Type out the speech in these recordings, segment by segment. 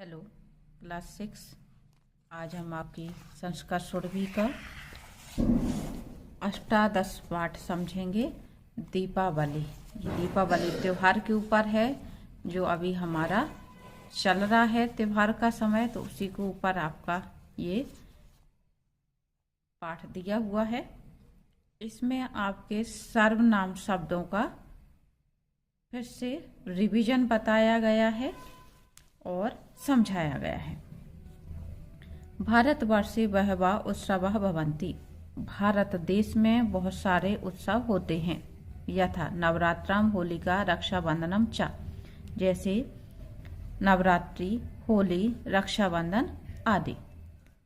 Hello class 6। आज हम आपकी संस्कार 16वीं का अष्टादश पाठ समझेंगे। दीपावली, ये दीपावली त्योहार के ऊपर है जो अभी हमारा चल रहा है त्योहार का समय, तो उसी के ऊपर आपका ये पाठ दिया हुआ है। इसमें आपके सर्वनाम शब्दों का फिर से रिवीजन बताया गया है और समझाया गया है। भारतवर्षे बहवः उत्सवः भवन्ति, भारत देश में बहुत सारे उत्सव होते हैं। यथा नवरात्रम होलिका रक्षाबंधनम च, जैसे नवरात्रि, होली, रक्षाबंधन आदि।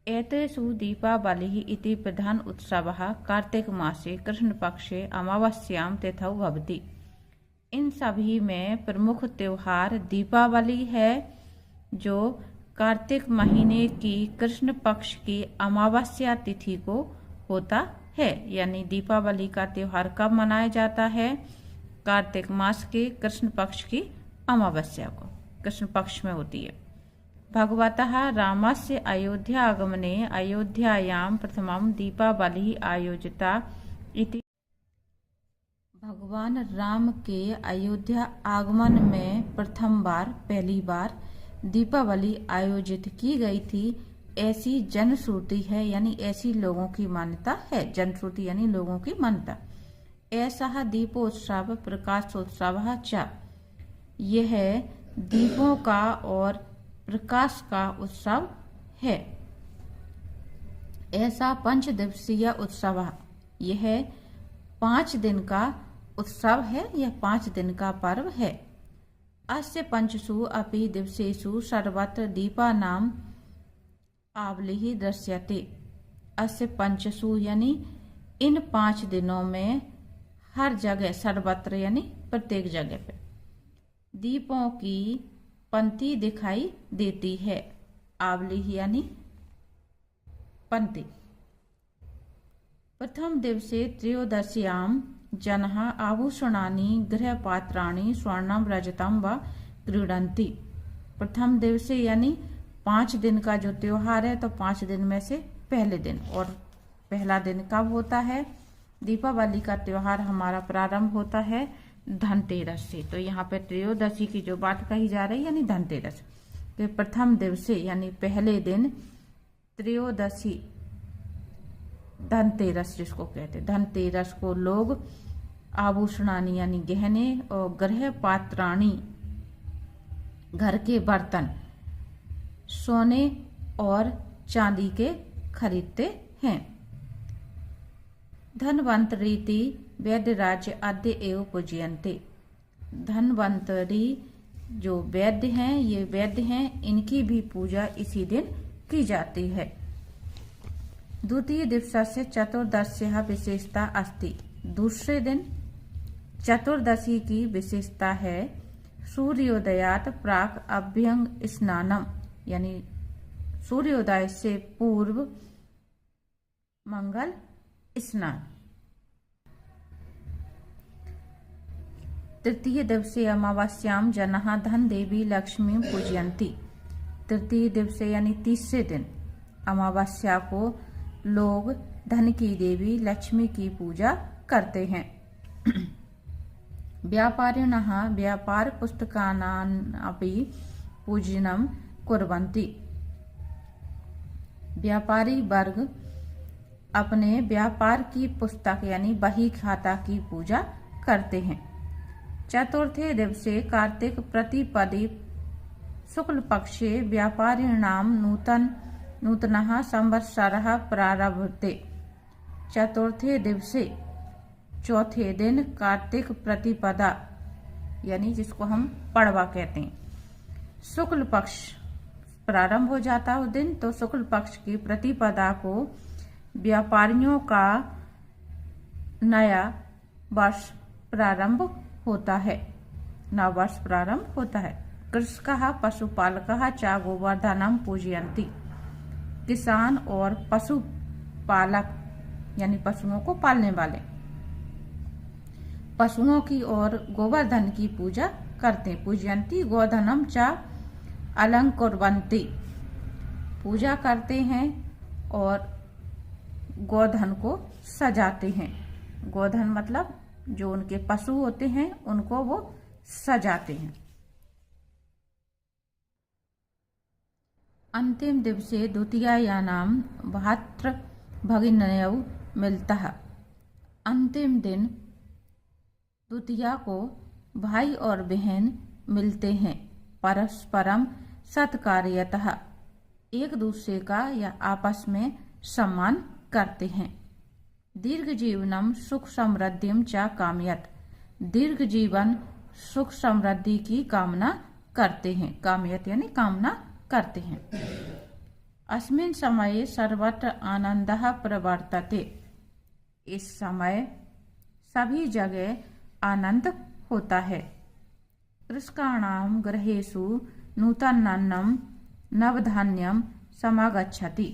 एतेषु दीपावलिः इति प्रधान उत्सवः कार्तिक मासे कृष्णपक्षे अमावस्यां तिथौ भवति। इन सभी में प्रमुख त्योहार दीपावली है जो कार्तिक महीने की कृष्ण पक्ष की अमावस्या तिथि को होता है। यानी दीपावली का त्योहार कब मनाया जाता है? कार्तिक मास के कृष्ण पक्ष की अमावस्या को, कृष्ण पक्ष में होती है। भगवतः रामस्य अयोध्या आगमने अयोध्यायां प्रथमं दीपावली आयोजिता इति। भगवान राम के अयोध्या आगमन में प्रथम बार, पहली बार दीपावली आयोजित की गई थी, ऐसी जनश्रुति है, यानी ऐसी लोगों की मान्यता है। जनश्रुति यानी लोगों की मान्यता। ऐसा दीपोत्सव प्रकाशोत्सव च, यह दीपों का और प्रकाश का उत्सव है। ऐसा पंचदिवसीय उत्सव, यह 5 दिन का उत्सव है, यह 5 दिन का पर्व है। अस्य पंचसु अपि दिवसेषु सर्वत्र दीपानाम आवलिः दृश्यते। अस्य पंचसु यानी इन 5 दिनों में हर जगह, सर्वत्र यानी प्रत्येक जगह पे दीपों की पंक्ति दिखाई देती है। आवलिः यानी पंक्ति। प्रथम दिवसे त्रयोदश्यां जनः आभूषणानि गृहपात्राणि स्वर्णम रजतम व क्रीडन्ति। प्रथम दिवसे यानी 5 दिन का जो त्योहार है, तो 5 दिन में से पहले दिन, और पहला दिन कब होता है? दीपावली का त्योहार हमारा प्रारंभ होता है धनतेरस से। तो यहाँ पे त्रयोदशी की जो बात कही जा रही है, यानी धनतेरस के प्रथम दिवसे यानी पहले दिन, त्रयोदशी धनतेरस जिसको कहते हैं, धनतेरस को लोग आभूषणानी यानी गहने और गृह पात्राणी घर के बर्तन, सोने और चांदी के खरीदते हैं। धन्वंतरीति वैद्य राज्य अद्य एव पूजयन्ते। धन्वंतरी जो वैद्य हैं, ये वैद्य हैं, इनकी भी पूजा इसी दिन की जाती है। द्वितीय दिवसस्य चतुर्दश्याः विशेषता अस्ति। दूसरे दिन चतुर्दशी की विशेषता है सूर्योदयात प्राक अभ्यंग स्नानम, यानी सूर्योदय से पूर्व मंगल स्नान। तृतीय दिवसे अमावस्याम जनः धन देवी लक्ष्मी पूजयन्ति। तृतीय दिवसे यानी तीसरे दिन अमावस्या को लोग धन की देवी लक्ष्मी की पूजा करते हैं। व्यापारिणः व्यापार पुस्तकानामपि पूजनम कुर्वन्ति। व्यापारी वर्ग अपने व्यापार की पुस्तक यानी बही खाता की पूजा करते हैं। चतुर्थे दिवसे कार्तिक प्रतिपदि शुक्ल पक्षे व्यापारिणाम नूतनः संवत्सरः प्रारभते। चतुर्थे दिवसे चौथे दिन कार्तिक प्रतिपदा यानी जिसको हम पड़वा कहते हैं, शुक्ल पक्ष प्रारंभ हो जाता है उस दिन। तो शुक्ल पक्ष की प्रतिपदा को व्यापारियों का नया वर्ष प्रारंभ होता है, नव वर्ष प्रारंभ होता है। कृषकः पशुपालकः च गोवर्धनम पूजयन्ति। किसान और पशुपालक यानी पशुओं को पालने वाले पशुओं की और गोवर्धन की पूजा करते। पूजयन्ति गोधनम च अलंकुर्वन्ति, पूजा करते हैं और गोधन को सजाते हैं। गोधन मतलब जो उनके पशु होते हैं उनको वो सजाते हैं। अंतिम दिवसे द्वितीयायानां भ्रातृ भगिन्यौ मिलतः। अंतिम दिन द्वितीया को भाई और बहन मिलते हैं। परस्परम सत्कार्यतः, एक दूसरे का या आपस में सम्मान करते हैं। दीर्घ जीवनम सुख समृद्धिम च कामयत, दीर्घ जीवन सुख समृद्धि की कामना करते हैं। कामयत यानी कामना करते हैं। अस्मिन् समये सर्वत्र आनंदः प्रवर्तते, इस समय सभी जगह आनंद होता है। कृषकाणां गृहेषु नूतनान्नं नवधान्यं समागच्छति,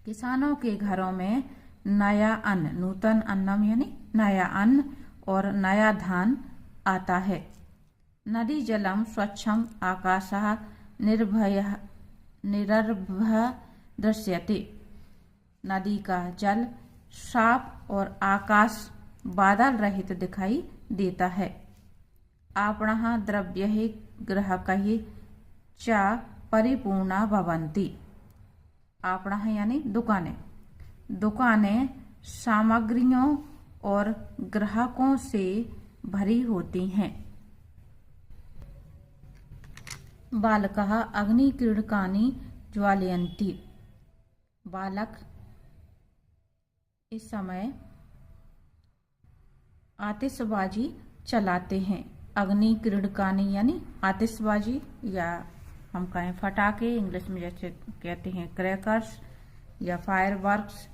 किसानों के घरों में नया अन्न, नूतन अन्नम यानी नया अन्न और नया धान आता है। नदी जलम स्वच्छम आकाशः निरर्भः दृश्यते, नदी का जल साफ और आकाश बादल रहित दिखाई देता है। आपणः द्रव्यैः ग्राहकैः च परिपूर्णा भवन्ति, आपणः यानी दुकानें, दुकानें सामग्रियों और ग्राहकों से भरी होती हैं। बालकः अग्निक्रीडकानि ज्वालयन्ति, बालक इस समय आतिशबाजी चलाते हैं। अग्निक्रीडकानि यानी आतिशबाजी, या हम कहें फटाके, इंग्लिश में जैसे कहते हैं क्रैकर्स या फायरवर्क्स।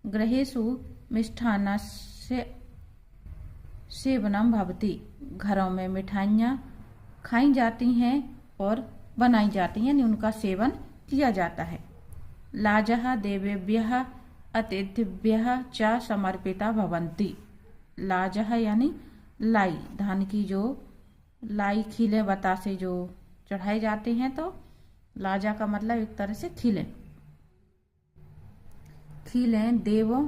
गृहेषु मिष्ठान्नस्य सेवनम भवति, घरों में मिठाइयाँ खाई जाती हैं और बनाई जाती हैं, यानी उनका सेवन किया जाता है। लाजः देवेभ्यः अतिथिभ्यः च समर्पिता भवन्ति, लाजः यानी लाई, धान की जो लाई खिले बतासे जो चढ़ाए जाते हैं, तो लाजा का मतलब एक तरह से खिले। खिले देवों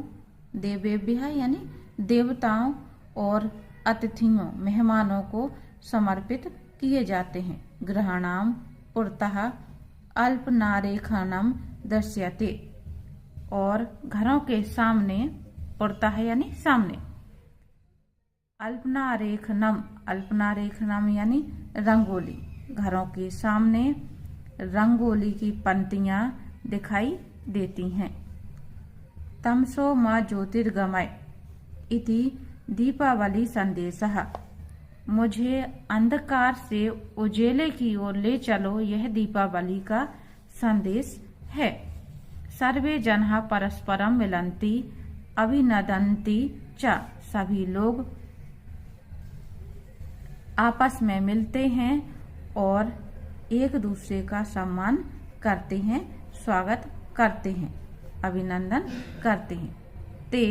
देवेभ्यः यानी देवताओं और अतिथियों मेहमानों को समर्पित किए जाते हैं। गृहाणाम पुरतः अल्पनारेखनम दृश्यते, और घरों के सामने, पुरतः यानी सामने, अल्पनारेखनम, अल्पनारेखनम यानी रंगोली, घरों के सामने रंगोली की पंक्तियां दिखाई देती हैं। तमसो मा ज्योतिर्गमय इति दीपावली संदेशः, मुझे अंधकार से उजेले की ओर ले चलो, यह दीपावली का संदेश है। सर्वे जनाः परस्परम मिलन्ति अभिनदन्ति च, सभी लोग आपस में मिलते हैं और एक दूसरे का सम्मान करते हैं, स्वागत करते हैं, अभिनंदन करते हैं। ते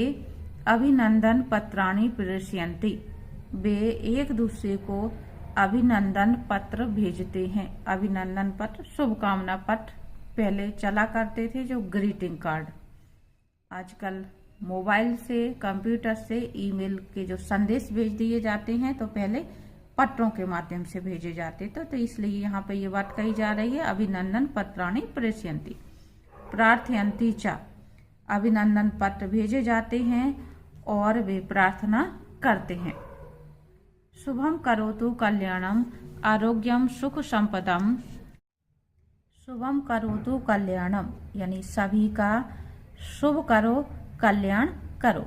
अभिनंदन पत्राणि प्रेषयन्ति, वे एक दूसरे को अभिनंदन पत्र भेजते हैं। अभिनंदन पत्र, शुभकामना पत्र पहले चला करते थे, जो ग्रीटिंग कार्ड। आजकल मोबाइल से, कंप्यूटर से ईमेल के जो संदेश भेज दिए जाते हैं, तो पहले पत्रों के माध्यम से भेजे जाते थे। तो इसलिए यहाँ पे ये बात कही जा रही है, अभिनंदन पत्राणि प्रेषयन्ति। प्रार्थयन्ति च, अभिनंदन पत्र भेजे जाते हैं और वे प्रार्थना करते हैं। शुभम करोतु कल्याणम आरोग्यम सुख संपदम, शुभम करोतु कल्याणम यानी सभी का शुभ करो, कल्याण करो।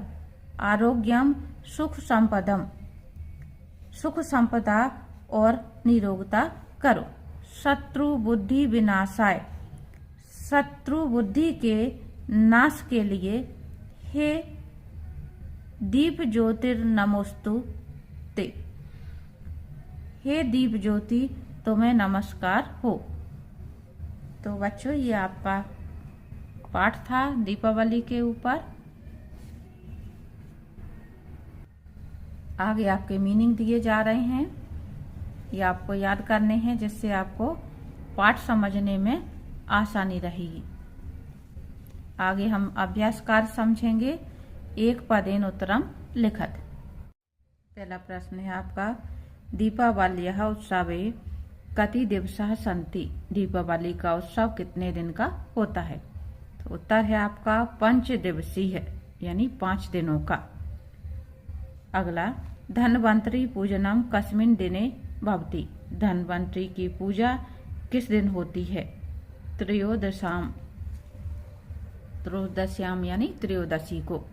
आरोग्यम सुख संपदम, सुख संपदा और निरोगता करो। शत्रु बुद्धि विनाशाय, शत्रु बुद्धि के नाश के लिए हे दीप ज्योतिर्नमोस्तु ते, हे दीप ज्योति तुम्हें नमस्कार हो। तो बच्चों, ये आपका पाठ था दीपावली के ऊपर। आगे आपके मीनिंग दिए जा रहे हैं। ये आपको याद करने हैं, जिससे आपको पाठ समझने में आसानी रहेगी। आगे हम अभ्यास कार्य समझेंगे। एक पदेन उत्तरम लिखत। पहला प्रश्न है आपका, दीपावल्यः उत्सवे कति दिवसः सन्ति। दीपावली का उत्सव कितने दिन का होता है? तो उत्तर है आपका 5 दिवसीय है, यानी 5 दिनों का। अगला, धन्वंतरि पूजनम कस्मिन् दिने भवति। धन्वंतरि की पूजा किस दिन होती है? त्रयोदश्याम यानी त्रयोदशी को।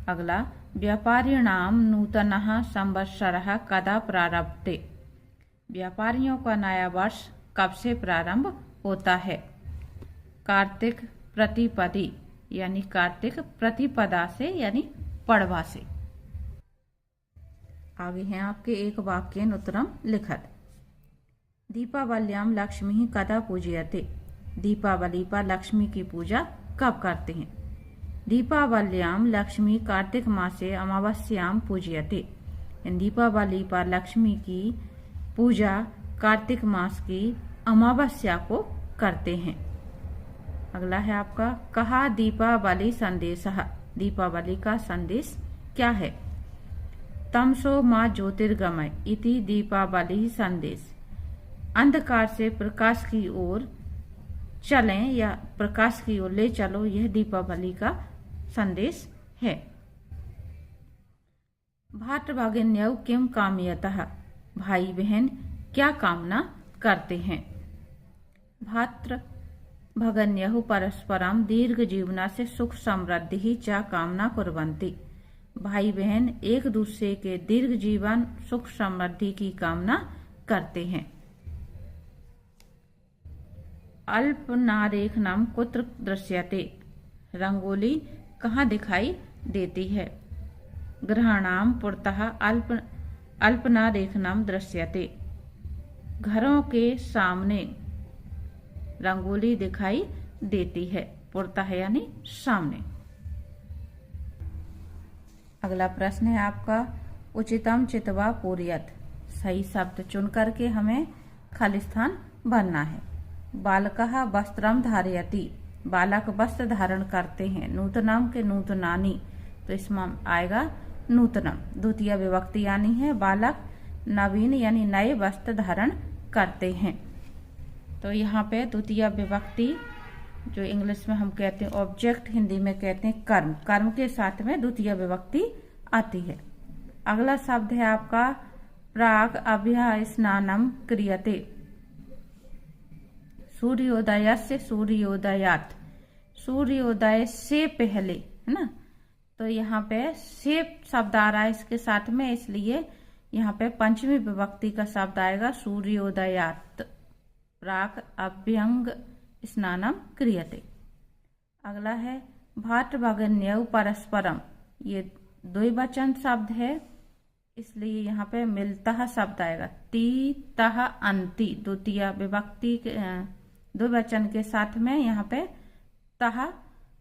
अगला, व्यापारिणाम नूतनः संवत्सरः कदा प्रारभते। व्यापारियों का नया वर्ष कब से प्रारंभ होता है? कार्तिक प्रतिपदी यानी कार्तिक प्रतिपदा से, यानी पड़वा से। आगे हैं आपके एक वाक्येन उत्तरम लिखत। दीपावल्याम लक्ष्मी कदा पूजयते। दीपावली पर लक्ष्मी की पूजा कब करते हैं? दीपावल्याम लक्ष्मी कार्तिक मासे अमावस्याम पूजयते। दीपावली पर लक्ष्मी की पूजा कार्तिक मास की अमावस्या को करते हैं। अगला है आपका, कहा दीपावली संदेशः। दीपावली का संदेश क्या है? तमसो मा ज्योतिर्गमय इति दीपावली संदेश। अंधकार से प्रकाश की ओर चलें या प्रकाश की ओर ले चलो, यह दीपावली का संदेश है। भ्रातृभगिन्यौ किम कामयतः। भाई बहन क्या कामना करते हैं? भ्रातृभगिन्यौ परस्परम दीर्घ जीवनस्य सुख समृद्धि च कामना कुर्वन्ति। भाई बहन एक दूसरे के दीर्घ जीवन सुख समृद्धि की कामना करते हैं। अल्पनारेखनम कुत्र दृश्यते। रंगोली कहाँ दिखाई देती है? गृहाणाम पुरतः अल्पनारेखनम दृश्यते। घरों के सामने रंगोली दिखाई देती है। पुरतः यानी सामने। अगला प्रश्न है आपका, उचितम चित्वा पूरयत। सही शब्द चुन करके हमें खाली स्थान भरना है। बालकः वस्त्रम धारयति। बालक वस्त्र धारण करते हैं। नूतनम के नूतनानी, तो इसमें आएगा नूतनम, द्वितीय विभक्ति यानी है। बालक नवीन यानी नए वस्त्र धारण करते हैं। तो यहाँ पे द्वितीय विभक्ति, जो इंग्लिश में हम कहते हैं ऑब्जेक्ट, हिंदी में कहते हैं कर्म। कर्म के साथ में द्वितीय विभक्ति आती है। अगला शब्द है आपका, प्राक अभ्यस्नानम क्रियते। सूर्योदय से सूर्योदयात। सूर्योदय से पहले, है ना। तो यहाँ पे से शब्द आ रहा है इसके साथ में, इसलिए यहाँ पे पंचमी विभक्ति का शब्द आएगा सूर्योदयात। प्राक अभ्यंग स्नानम क्रियते। अगला है, भ्रातृभगिन्यौ परस्परम। ये द्विवचन शब्द है, इसलिए यहाँ पे मिलता शब्द आएगा। ती तह अंति, द्वितीय विभक्ति द्विवचन के साथ में यहाँ पे तह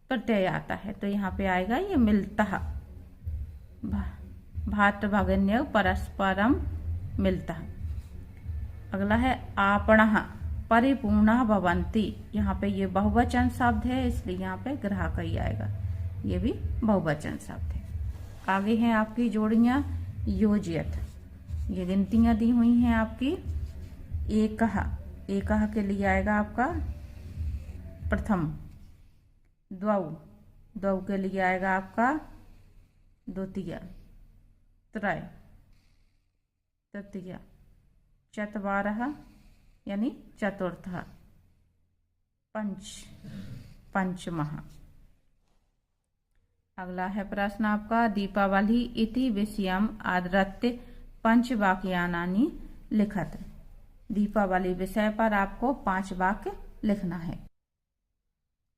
प्रत्यय आता है, तो यहाँ पे आएगा ये मिलता। भ्रातृभगिन्यौ परस्परम मिलता। अगला है, आपणः परिपूर्णः भवन्ति। यहाँ पे ये बहुवचन शब्द है, इसलिए यहाँ पे ग्राहक ही आएगा। ये भी बहुवचन शब्द है। आगे हैं आपकी जोड़ियां योजयत। ये गिनतियां दी हुई हैं आपकी। एकः, एकः के लिए आएगा आपका प्रथम। द्वौ, द्वौ के लिए आएगा आपका द्वितीय। त्रय, तृतीय। चत्वारः यानी चतुर्थः। पंच, पंचमः। अगला है प्रश्न आपका, दीपावली इति विषयम आधृत्य पंचवाक्यानि लिखत। दीपावली विषय पर आपको 5 वाक्य लिखना है।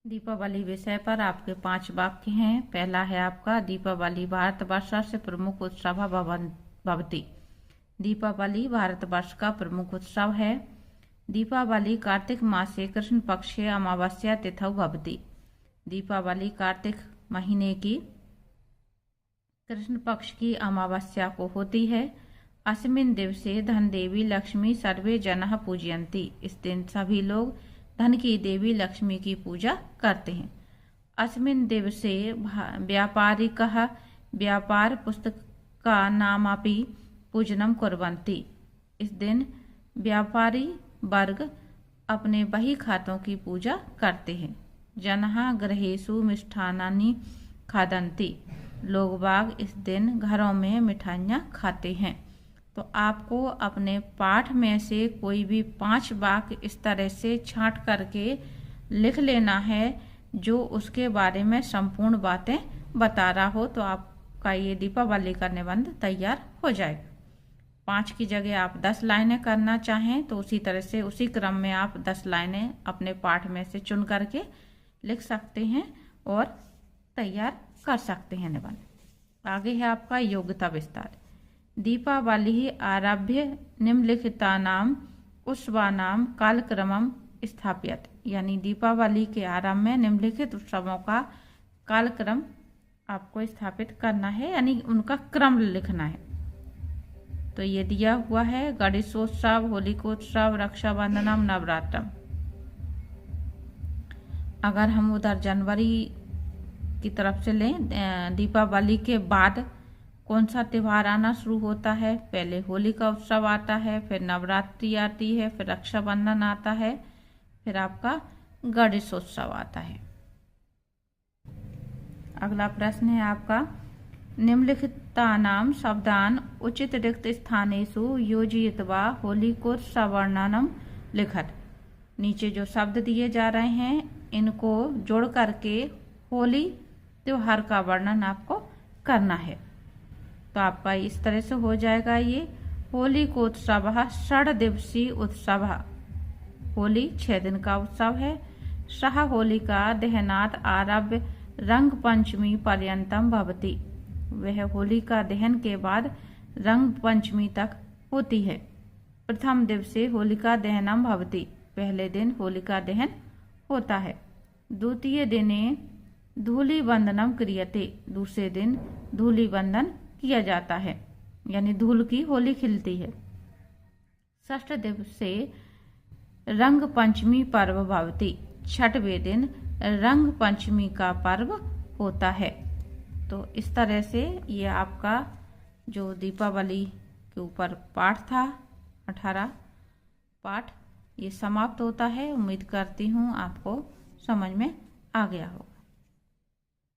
दीपावली विषय पर आपके 5 वाक्य हैं। पहला है आपका, दीपावली भारतवर्ष से प्रमुख उत्सव भवति। दीपावली भारतवर्ष का प्रमुख उत्सव है। दीपावली कार्तिक मासे कृष्ण पक्षे अमावस्या तिथौ भवति। दीपावली कार्तिक महीने की कृष्ण पक्ष की अमावस्या को होती है। अस्मिन् दिवसे धन देवी लक्ष्मी सर्वे जनः पूजयन्ति। इस दिन सभी लोग धन की देवी लक्ष्मी की पूजा करते हैं। अस्मिन् दिवसे व्यापारिकः व्यापार पुस्तकानामपि पूजनं कुर्वन्ति। इस दिन व्यापारी वर्ग अपने बही खातों की पूजा करते हैं। जनः गृहेषु मिष्ठान्नानि खादन्ति। लोग बाग इस दिन घरों में मिठाइयाँ खाते हैं। तो आपको अपने पाठ में से कोई भी 5 वाक्य इस तरह से छांट करके लिख लेना है जो उसके बारे में संपूर्ण बातें बता रहा हो, तो आपका ये दीपावली का निबंध तैयार हो जाएगा। 5 की जगह आप 10 लाइनें करना चाहें तो उसी तरह से उसी क्रम में आप 10 लाइनें अपने पाठ में से चुन करके लिख सकते हैं और तैयार कर सकते हैं निबंध। आगे है आपका योग्यता विस्तार। दीपावली आरभ्य निम्नलिखितानाम उत्सवानाम कालक्रमम स्थापित। यानी दीपावली के आरंभ में निम्नलिखित उत्सवों का कालक्रम आपको स्थापित करना है, यानी उनका क्रम लिखना है। तो ये दिया हुआ है गणेशोत्सव, होलिकोत्सव, रक्षाबंधनम, नवरात्रम। अगर हम उधर जनवरी की तरफ से लें, दीपावली के बाद कौन सा त्यौहार आना शुरू होता है? पहले होली का उत्सव आता है, फिर नवरात्रि आती है, फिर रक्षाबंधन आता है, फिर आपका गणेशोत्सव आता है। अगला प्रश्न है आपका निम्नलिखितानां शब्दान उचित रिक्त स्थानेषु योजयित्वा होलिकोत्सवर्णनम लिखत। नीचे जो शब्द दिए जा रहे हैं इनको जोड़ करके होली त्योहार का वर्णन आपको करना है। तो आपका इस तरह से हो जाएगा ये होलिकोत्सव 6 दिवसीय उत्सव। होली 6 दिन का उत्सव है। सह होलिका दहनात् आरभ्य रंग पंचमी पर्यंतम भवति। वह होली का दहन के बाद रंग पंचमी तक होती है। प्रथम दिवसे होलिका दहनम भवति। पहले दिन होलिका दहन होता है। द्वितीय दिने धूलि बंधनम क्रियते। दूसरे दिन धूलि बंधन किया जाता है, यानी धूल की होली खिलती है। षष्ठ दिवसे रंग पंचमी पर्व भवति। 6वें दिन रंग पंचमी का पर्व होता है। तो इस तरह से ये आपका जो दीपावली के ऊपर पाठ था 18 पाठ, ये समाप्त होता है। उम्मीद करती हूँ आपको समझ में आ गया हो।